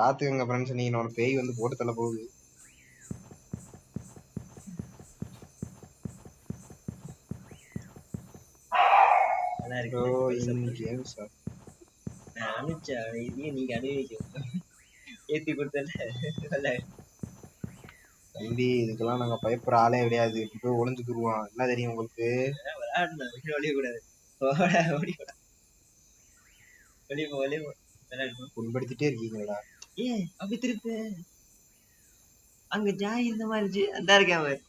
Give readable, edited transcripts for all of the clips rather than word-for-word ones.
பாத்துக்கங்க ஃப்ரெண்ட்ஸ், நீங்க என்னோட பேய் வந்து போட்டு தள்ள போகுது. தம்பி இதுக்கெல்லாம் நாங்க பயப்படுற ஆளே கிடையாது. போய் ஒளிஞ்சுக்குருவோம். என்ன தெரியும் உங்களுக்கு? புண்படுத்திட்டே இருக்கீங்களா? அப்படி திருப்ப அங்க ஜாய் இந்த மாதிரி அந்த இருக்கேன்.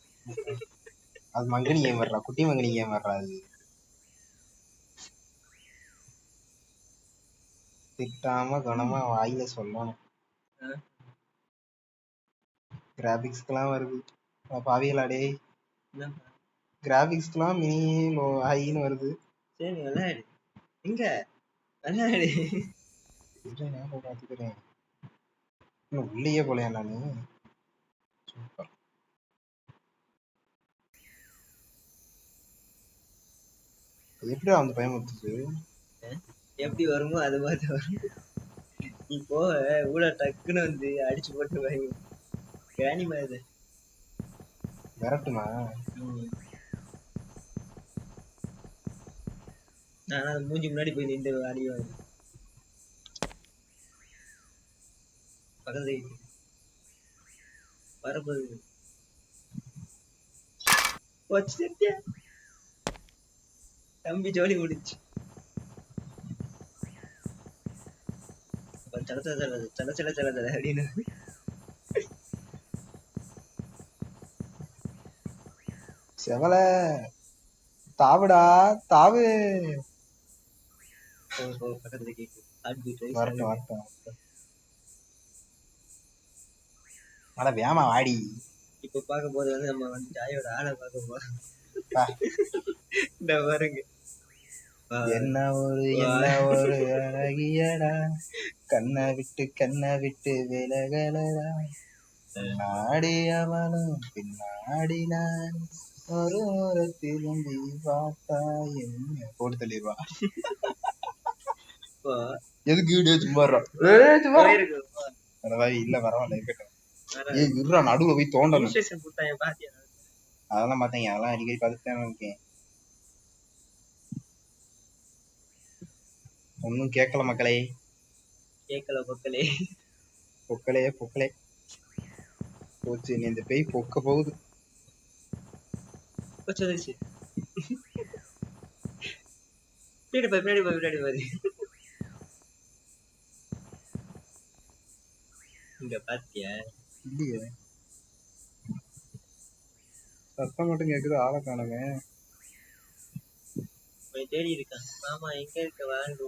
அது மங்கனி ஏன் வர்றா? குட்டி மங்கனி ஏன் வர்றா? அது திட்டாம கனமா வாயில சொல்லணும். கிராபிக்ஸ்க்கெல்லாம் வருது பாவிகளாடே. கிராபிக்ஸ்க்கெல்லாம் மினி ஹைன்னு வருது. சரி விளையாடு. எங்க விளையாடு பாத்துக்கிறேன். இன்னும் உள்ளேயே போலையா நானு? சூப்பர். எப்படி அந்த பயம் வந்துச்சு? எப்படி வருமோ அது மாதிரி வரும். நீ போக ஊட டக்குன்னு வந்து அடிச்சு போட்டு வாங்க கிராணி மாதிரி விரட்டுமா? ஆனா மூஞ்சி முன்னாடி போய் நின்று அடிவாங்க. பக்கத்து வரப்போகுது. தம்பி ஜோலி முடிச்சு. அப்படின்னு செவல தாவுடா தாவு. பக்கத்துல கேக்கு வரட்டும் வரட்டும். ஆனா வேமா வாடி. இப்ப பார்க்க போது வந்து நம்ம வந்து ஜாயோட ஆளை பார்க்க போறோம். இந்த பாருங்க, என்ன ஒரு அழகியடா, கண்ணை விட்டு விலகலடா, நாடி அவனும் பின்னாடி நான் ஒரு முறை திரும்பி பார்த்தா என்ன போட்டு தள்ளிடுவா. எதுக்கு வீடியோ சும்மா இல்ல பரவாயில்ல. நடுவுல போய் தோண்டணும். அதெல்லாம் பாத்தீங்க, அதெல்லாம் அடிக்கடி பார்த்துட்டு இருக்கேன். ஒன்னும் கேட்கல மக்களே. பொக்கலே போச்சு. நீ இந்த பேய் பொக்க போகுது. பின்னாடி இங்க பாத்தியா? இல்லையே, சத்தம் மட்டும் கேக்குது, ஆளை காணுமே. தேடி இருக்கான். மாமா எங்க இருக்க வாங்க.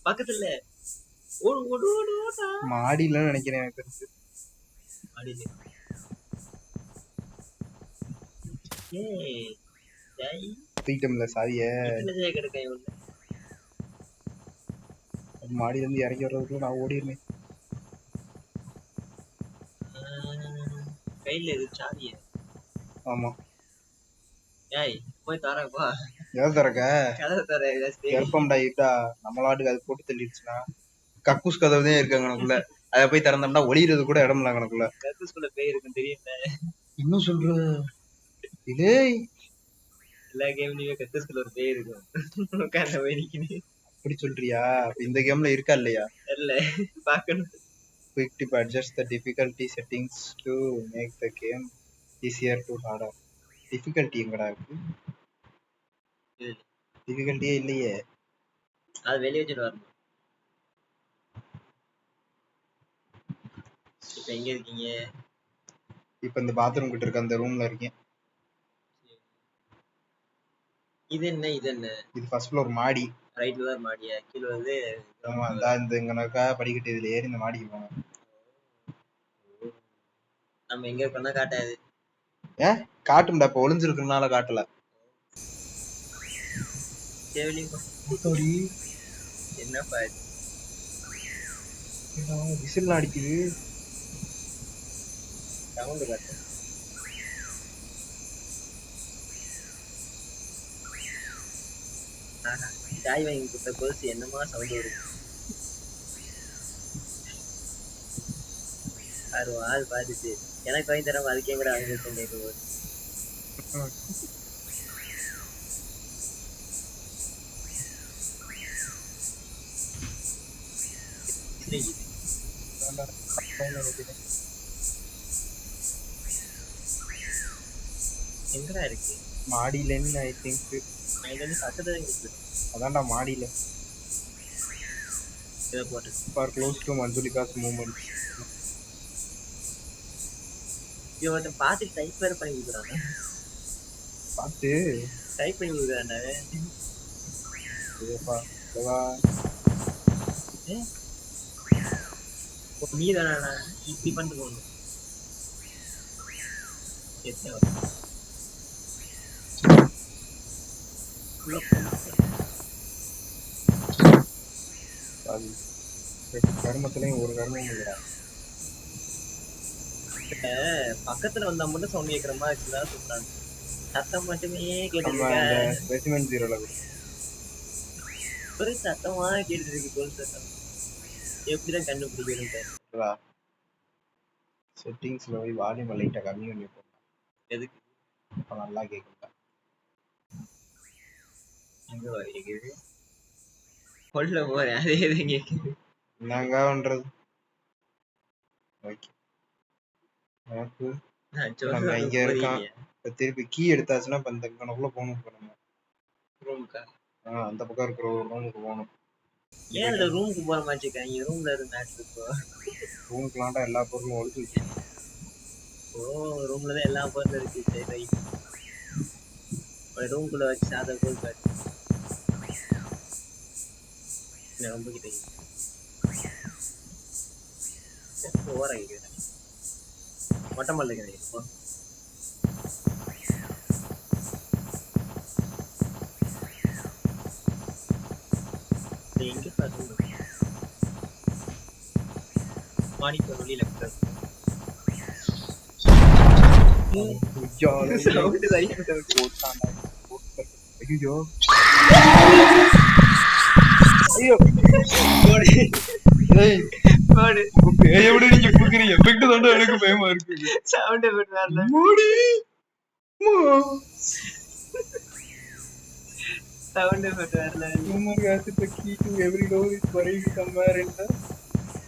பக்கத்துல மாடியில நினைக்கிறேன். எனக்கு தெரிஞ்சு தூக்கிட்டோம்ல சாவிய. மாடியில இருந்து இறங்கி வர்றதுக்குள்ள நான் ஓடிடுவேன். கையில இருக்கு சாவிய. ஆமா, போய் தரப்பா. எதை திறக்க? கருப்பம்டா இதா நம்மளாட்டுக்கு அது போட்டு தள்ளிடுச்சுன்னா கக்கூஸ் கதவு தான் இருக்கு அங்கனக்குள்ள. அதை போய் திறந்தோம்னா ஒளிகிறது கூட இடம் இல்ல அங்கனக்குள்ள. கக்கூஸ்குள்ள பேய் இருக்குன்னு தெரியல. இன்னும் சொல்ற இதே எல்லா கேம்லயுமே கக்கூஸ்குள்ள ஒரு பேய் இருக்கும். உட்கார்ந்த போய் நிக்குது. அப்படி சொல்றியா? இந்த கேம்ல இருக்கா இல்லையா? இல்ல, பாக்கணும். Quick tip: adjust the difficulty settings to make the game easier to harder. Difficulty எங்கடா இருக்கு? டிஃபிகல்ட்டியே இல்லையே. அது வெளிய வச்சிட்டு வரணும். இப்ப எங்க இருக்கீங்க? இப்ப இந்த பாத்ரூம் கிட்ட இருக்க அந்த ரூம்ல இருக்கேன். இது என்ன? இது ஃபர்ஸ்ட் ஃப்ளோர் மாடி. ரைட்ல தான் மாடியா? கீழ வந்து ஆமா, இந்த இங்கனக்கா படிக்கட்டு இதுல ஏறி இந்த மாடிக்கு போறோம். நம்ம எங்க இருக்கோம்னா காட்டாது. காட்டும்டா, இப்ப ஒளிஞ்சிருக்கிறதுனால காட்டல. என்னப்பா விசில் அடிக்குது. சவுண்ட் காட்டு. சாய் வாங்கி கொடுத்த கொலுசு என்னமா சவுண்ட் வரும். ஆள் பார்த்துட்டு எனக்கு வாங்கி தராம அதுக்கே கூட அவங்க கேட்கும் போது எங்கடா இருக்கு மாடியில ஐ திங்க் பக்கத்துல அதான்டா மாடியில இதை போட்டு ஃபார் க்ளோஸ் டு மஞ்சுளிகாஸ் மூமெண்ட். இவன் பார்த்து டைப் வேற பண்ணி கொடுக்குறாங்க. பார்த்து டைப் பண்ணி கொடுக்குறாண்டா. நீ தானா இப்படி பண்ணிட்டு போகணும். கர்மத்திலையும் ஒரு கர்மம் இல்லைடா. பக்கத்துல வந்தா மட்டும் சவுண்ட் கேட்கிற மாதிரி இருக்குதா சொல்றாங்க. சத்தம் மட்டுமே கேட்டு ஒரே சத்தமா கேட்டு இருக்கு. கோல் சத்தம் எப்படிதான் கண்டுபிடிக்கிறேன். செட்டிங்ஸ்ல போய் வால்யூம் லைட்டா கம்மி பண்ணி போடலாம். எதுக்கு? அப்ப நல்லா கேக்குதா? எங்க கேக்குது? கொல்ல போறேன் அதே தான் கேக்குது. என்னங்க பண்றது? ஓகே. நம்ம இங்க இருக்கான். திருப்பி கீ எடுத்தாச்சுன்னா இப்ப இந்த கணக்குள்ள போகணும். ரூமுக்கா? அந்த பக்கம் இருக்கிற ஒரு ரூமுக்கு போகணும். ஏன் இந்த ரூமுக்கு போற மாதிரி இருக்காங்க? ரூம்ல இருந்து மேட்ச் இருக்கோ? ரூமுக்குலாண்டா எல்லா பொருளும் ஒழிச்சு வச்சு. ஓ ரூம்ல தான் எல்லா பொருளும் இருக்கு. சரி ரைட். ஒரு ரூமுக்குள்ள வச்சு சாதா கோல் பாரு. ரொம்ப கிட்ட ஓவரா கேக்குது. மொட்டை மல்ல கிடையாது. எங்க பாருங்க மாடிக்கு வெளியில ஐயோ ஐயோ எப்படி நீங்க குடுக்குறீங்க? எஃபெக்ட் தான் எனக்கு பயமா இருக்கு. சவுண்ட் எஃபெக்ட் வரல. மூடி சவுண்ட் எஃபெக்ட் வரல. humor has the key to every door is buried somewhere in the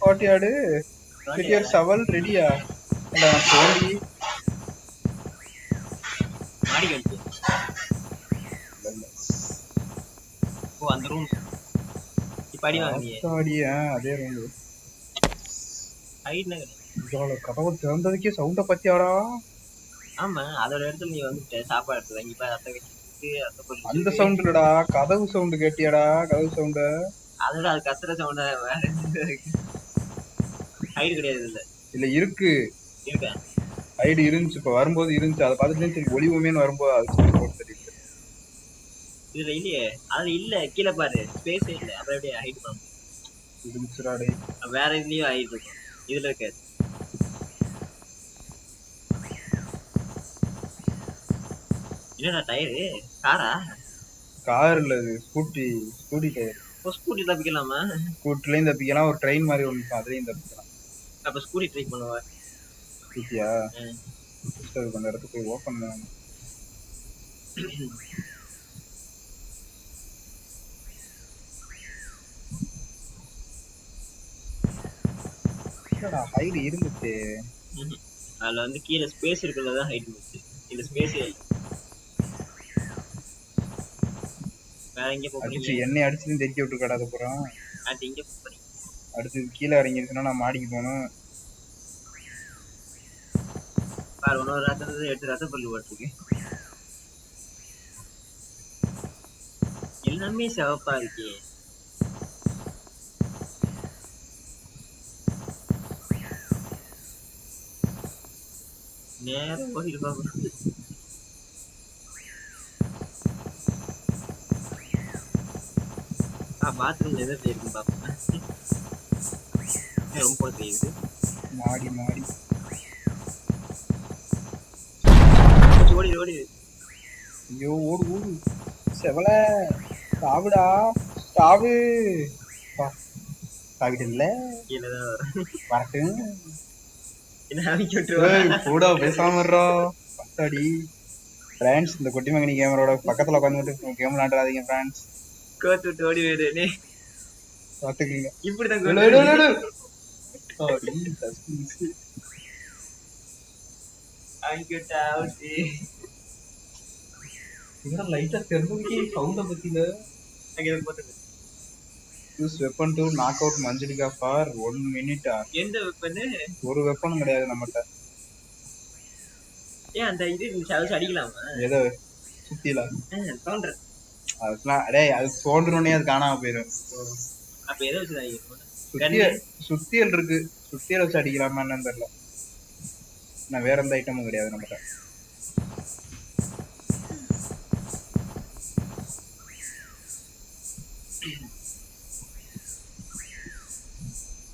courtyard. Get your shovel ready யா? அட போடி. மாடி கழிச்சு. ஓ அந்த ரூம். இப்படி வாங்கியே. அப்படியே அதே ரூம். ஹைட்ல இதோட கதவு திறந்ததுக்கே சவுண்ட பத்தியாடா? ஆமா அதோட இடத்துல நீ வந்துட்ட சாப்பாடு எடுத்து வாங்கி பாரு. அந்த சவுண்ட் இல்லடா, கதவு சவுண்ட் கேட்டியாடா? கதவு சவுண்ட் அதோட அது கத்துற சவுண்ட் வேற. ஹைட் கிடையாது இல்ல. இல்ல இருக்கு. இருக்கா? ஹைட் இருந்துச்சு. இப்ப வரும்போது இருந்துச்சு. அதை பார்த்துட்டு சரி ஒளிவுமேன்னு வரும்போது அது போட்டு தெரியுது. இதுல இல்லையே. அது இல்ல கீழே பாரு. ஸ்பேஸ் இல்ல. அப்புறம் எப்படி ஹைட் பண்ண இருந்துச்சுடாடே. வேற இதுலயும் ஹைட் இருக்கும். இதுல இருக்காது. என்னடா டயரு? காரா? கார் இல்ல இது ஸ்கூட்டி. Scooty tyre. ஸ்கூட்டி தப்பிக்கலாமா? ஸ்கூட்டிலையும் தப்பிக்கலாம். ஒரு ட்ரெயின் மாதிரி ஒன்று இருக்கும், அதுலயும் தப்பிக்கலாம். அப்ப ஸ்கூட்டி ட்ரை பண்ணுவா? ஸ்கூட்டியா? கொஞ்சம் இடத்துக்கு போய் ஓப்பன் பண்ணணும். ஹைட் இருந்துச்சு. அதுல வந்து கீழே ஸ்பேஸ் இருக்கிறதுதான் ஹைட் இருந்துச்சு. இந்த ஸ்பேஸே இல்லை. வேற எங்க போறீங்க? எண்ணெய் அடிச்சு தெறிக்க விட்டு கடாத போறோம். அது எங்க போறீங்க? அடுத்து கீழே இறங்கிருச்சுன்னா நான் மாடிக்கு போகணும். பாரு ஒன்னொரு ரத்தத்தை 8 ரத்த பல்லு போட்டிருக்கு. எல்லாமே சிவப்பா இருக்கே. நேரம் போயிட்டு பாப்போம். பாத்ரூம்ல எதை இருக்கு பாப்போம். ரொம்ப தெரியுது. மாடி மாடி ஓடி ஓடி. ஐயோ ஓடு ஓடு செவல. சாவுடா சாவு. சாவிடல கீழதான் வரும். வரட்டும். என்ன அமைக்க விட்டுருவா? கூட பேசாம பத்தாடி. ஃப்ரெண்ட்ஸ், இந்த குட்டி மகனி கேமரோட பக்கத்துல உட்காந்துட்டு கேம் விளையாடாதீங்க ஃப்ரெண்ட்ஸ். கோத்து விட்டு ஓடி போயிடுவேனே. பாத்துக்கீங்க. இப்படிதான் லைட்டா தெரிஞ்சு சவுண்ட பத்தில. Use weapon to knock out Manjulika for 1 minute. எந்த வெப்பன்? ஒரு வெப்பனும் கிடையாது நம்மகிட்ட. ஏன் அந்த இது அடிக்கலாமா? ஏதோ சுத்தில தோன்ற அதெல்லாம் டேய், அது தோன்றனே அது காணாம போயிடும். அப்ப எதை வச்சு சுத்தியல் இருக்கு, சுத்தியல் வச்சு அடிக்கலாமா என்னன்னு தெரியல. நான் வேற எந்த ஐட்டமும் கிடையாது நம்மகிட்ட.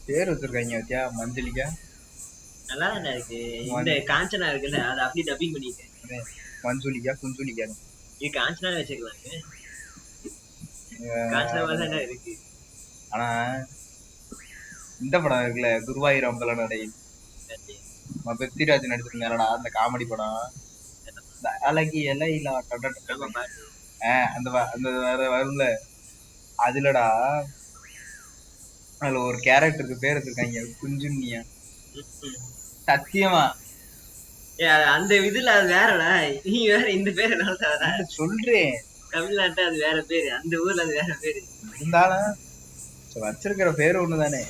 பேர் வச்சிருக்காங்க வச்சியா, மஞ்சளிக்கா. நல்லா தானே இருக்கு. இந்த காஞ்சனா இருக்குல்ல, அதை அப்படியே டப்பிங் பண்ணிட்டேன். மஞ்சுளிக்கா குஞ்சுளிக்கா இது காஞ்சனா வச்சுக்கலாங்க. காஞ்சனா மாதிரி தானே இருக்கு. ஆனா இந்த படம் இருக்குல்ல, குருவாயூர் அம்பல நடை, பிருத்திராஜ் நடிச்சிருந்தாரடா அந்த காமெடி படம், அழகி எல்லாம் அந்த அந்த வரும்ல, அதுலடா அதுல ஒரு கேரக்டருக்கு பேர் வச்சிருக்காங்க குஞ்சுன்னியா. சத்தியமா அந்த இதுல அது வேறடா, நீ வேற இந்த பேர் என்ன சொல்றேன். தமிழ்நாட்டுல அது வேற பேரு, அந்த ஊர்ல அது வேற பேரு. இருந்தாலும் வச்சிருக்கிற பேரு ஒண்ணுதானே.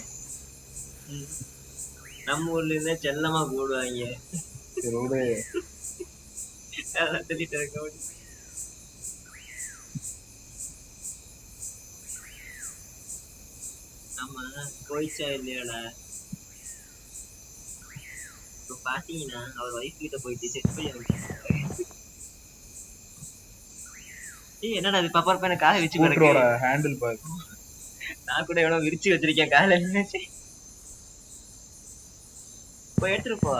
நம்ம ஊர்ல இருந்தா செல்லமா போடுவாங்க. ஆமா போயிச்சா இல்லையாடா? இப்ப பாத்தீங்கன்னா அவர் வைஃப் கிட்ட போயிட்டு செக் பண்ணி என்னடா அது பப்பர் பேன காலை வச்சு ஸ்கூட்டரோட ஹேண்டில் பார். நான் கூட எவ்வளவு விரிச்சு வச்சிருக்கேன் காலை. போய் எடுத்துட்டு போ.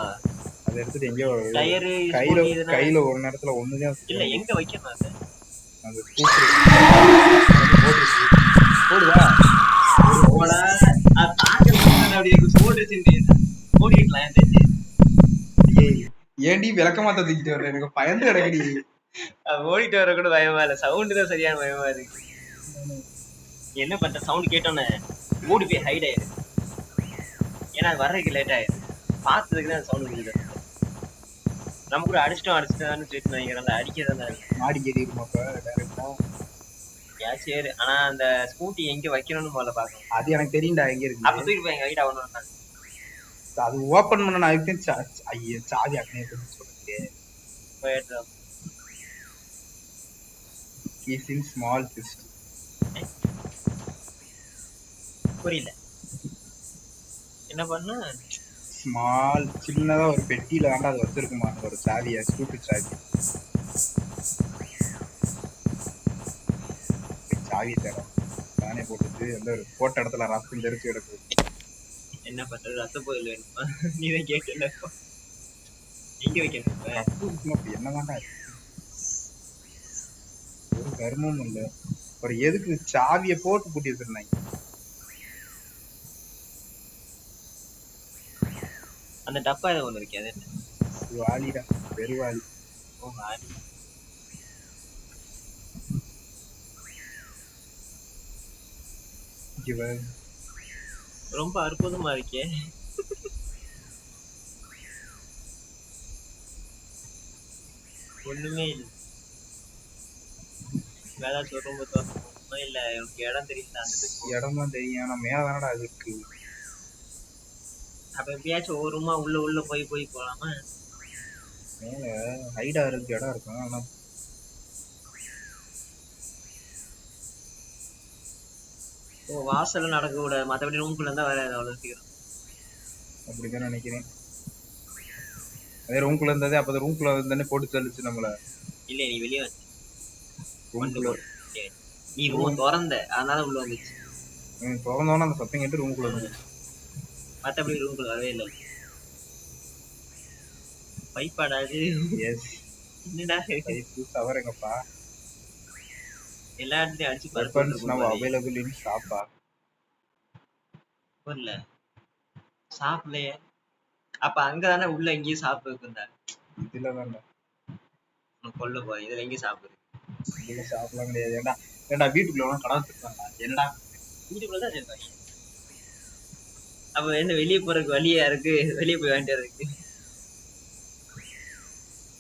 அதை எடுத்துட்டு எங்கயோ டயரு கையில ஒரு நேரத்துல ஒண்ணுதான் இல்ல, எங்க வைக்கணும் அது? அந்த ஸ்கூட்டர் போடுவா போடா. அது தாக்கல அப்படியே போட்டுச்சு ஓடிக்கலாம். ஏன்டி விளக்கமாத்த தூக்கிட்டு வர்ற, எனக்கு பயந்து கிடக்குடி. ஓடிட்டு வர கூட பயமா இல்ல, சவுண்ட் தான் சரியான பயமா இருக்கு. என்ன பண்ற, சவுண்ட் கேட்டோன்னே ஓடி போய் ஹைட் ஆயிரு. ஏன்னா அது வர்றதுக்கு லேட் ஆயிரு. பார்த்ததுக்கு தான் சவுண்ட் கொடுக்குது. நம்ம கூட அடிச்சிட்டோம் சொல்லிட்டு நினைக்கிறேன். அடிக்கிறதா மாடி கேடி இருக்குமாப்பா டைரக்டா. சரி, ஆனா அந்த ஸ்கூட்டி எங்க வைக்கணும்னு முதல்ல பாக்கணும். அது எனக்கு தெரியும்டா எங்க இருக்கு. அப்ப தூக்கி போய் எங்க வீட்டு ஆகணும். அது ஓபன் பண்ண நான் அதுக்கு ஐயோ சாவி அப்படியே சொல்லுங்க. ஸ்மால் பிஸ்ட் புரியல என்ன பண்ண. ஸ்மால் சின்னதா ஒரு பெட்டியில வேண்டாம் அது வச்சிருக்குமா ஒரு சாவியா, ஸ்கூட்டர் சாவி. சாவி தரம் நானே போட்டுட்டு அந்த ஒரு போட்ட இடத்துல ரத்தம் தெரிச்சு கிடக்கு. என்ன பண்றது, ரத்த போயில வேணுமா? நீதான் கேட்கல. எங்க வைக்கணும்? என்னதான்டா ஒரு கர்மமும் இல்ல. ஒரு எதுக்கு சாவிய போட்டு பூட்டி வச்சிருந்தாங்க. அந்த டப்பா ஏதோ ஒண்ணு இருக்கு, அது என்ன? வாலிடா, பெருவாளி. ஓ வாலி. ரொம்ப அற்புதமா இருக்கே. ஒண்ணுமே இல்லை. வேலை ரொம்ப தோசமா இல்ல, எனக்கு இடம் தெரியல. இடம் தான் தெரியும், ஆனா மேல தானடா அது இருக்கு. அப்ப எப்படியாச்சும் ஒரு ரூமா உள்ள போய் போலாமா? மேல ஹைடா இருக்கு, இடம் இருக்கும். ஆனா வாசல்ல நடக்க கூடாது, மத்தபடி ரூம்குள்ள இருந்தா வராது அவ்வளவு சீக்கிரம். அப்படிதான் நினைக்கிறேன். அதே ரூம்குள்ள இருந்ததே, அப்ப ரூம்குள்ள இருந்தானே போட்டு தள்ளிச்சு நம்மள. இல்ல நீ வெளியே வந்து நீ ரூம் திறந்த, அதனால உள்ள வந்துச்சு. திறந்தோன்னா அந்த சத்தம் கேட்டு ரூம்குள்ள வந்துச்சு. மத்தபடி ரூம்குள்ள வரவே இல்லை. பைப்பாடா அது? எஸ். என்னடா பைப்பு சவரங்கப்பா. எல்லா இடத்துலயும் அடிச்சு வெப்பன்ஸ் பருப்பு நவ் அவைலபிள் இன் ஷாப்பா? இல்ல சாப்பிடலையே. அப்ப அங்கதானே உள்ள எங்கேயும் சாப்பிட்டு இருந்தாங்க. இதுல தானே கொல்ல போய் இதுல எங்கேயும் சாப்பிடுது. இதுல சாப்பிடலாம் கிடையாது. ஏன்டா ஏன்டா வீட்டுக்குள்ள கடை வச்சிருக்காங்க. என்னடா வீட்டுக்குள்ளதான் இருக்காங்க. அப்ப என்ன வெளியே போறதுக்கு வழியா இருக்கு, வெளியே போய் வாங்கிட்டு இருக்கு.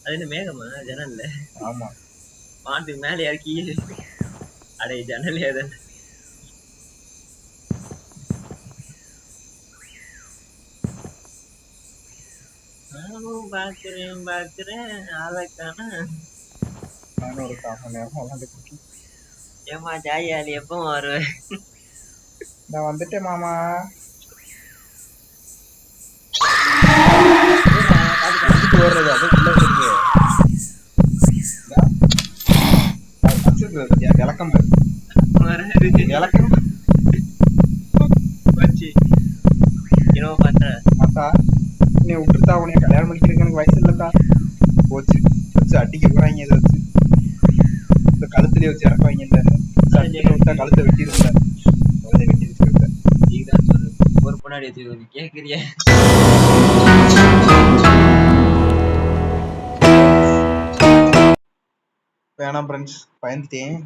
அது என்ன மேகமா ஜன்னல்ல? ஆமா வானத்துக்கு மேல இறக்கி அடே ஜன்னல் ஏதான நானும் பாக்குறேன் ஆளக்கான. நானும் ஒரு 1/4 மணி நேரம் விளாண்டுட்டு ஏமா ஜாயாலி எப்போ வருவேன்? நான் வந்துட்டேன் மாமா. ஓடுறது அது உள்ள இருக்கு. விளக்கம் விளக்கம் வச்சு என்னவோ பண்ற அக்கா நீ விட்டுருத்தா உனைய கல்யாணம் பண்ணிக்கிறதுக்கு எனக்கு வயசு இல்லக்கா. போச்சு வச்சு அடிக்க போறாங்க. இதை வச்சு இந்த கழுத்துலயே வச்சு இறக்குவாங்க. இந்த விட்டா கழுத்தை வெட்டிருந்தேன். வெட்டி வச்சிருந்தேன். நீதான் சொல்லு ஒரு பொண்ணாடி வச்சு நீ கேக்குறிய. வேணாம் ஃப்ரெண்ட்ஸ் பயந்துட்டேன்.